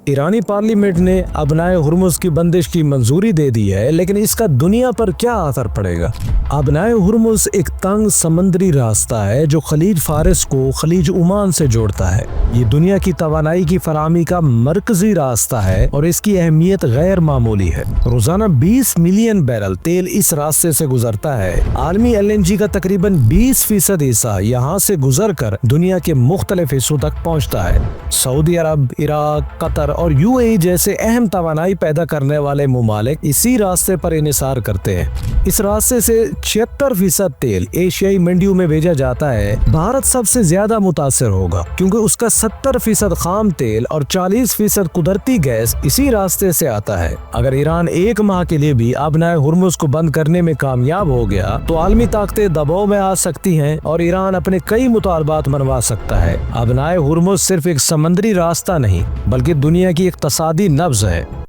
ईरानी parliament ने अबनाए Hormuz की बंदिश की मंजूरी दे दी है, लेकिन इसका दुनिया पर क्या असर पड़ेगा? अबनाए हुर्मुज़ एक तंग समंदरी रास्ता है जो खलीज फारिस को खलीज ओमान से जोड़ता है। ये दुनिया की तवानाई की फराहमी का मरकजी रास्ता है और इसकी अहमियत गैर मामूली है। रोजाना 20 मिलियन बैरल तेल इस रास्ते से गुजरता है। आलमी LNG का तकरीबन 20% हिस्सा यहाँ से गुजर कर दुनिया के मुख्तलिफ हिस्सों तक पहुँचता है। सऊदी अरब, इराक, कतर और UAE जैसे अहम तवानाई पैदा करने वाले मुमालिक इसी रास्ते पर इन्हिसार करते हैं। इस रास्ते से 76% तेल एशियाई मंडियों में भेजा जाता है। भारत सबसे ज्यादा मुतासिर होगा क्योंकि उसका 70% खाम तेल और 40% कुदरती गैस इसी रास्ते से आता है। अगर ईरान एक माह के लिए भी अबनाए हुर्मुज़ को बंद करने में कामयाब हो गया तो आलमी ताकतें दबाव में आ सकती हैं और ईरान अपने कई मुतालबात मनवा सकता है। अबनाए हुर्मुज़ सिर्फ एक समंदरी रास्ता नहीं बल्कि दुनिया की इक्तसादी नब्ज़ है।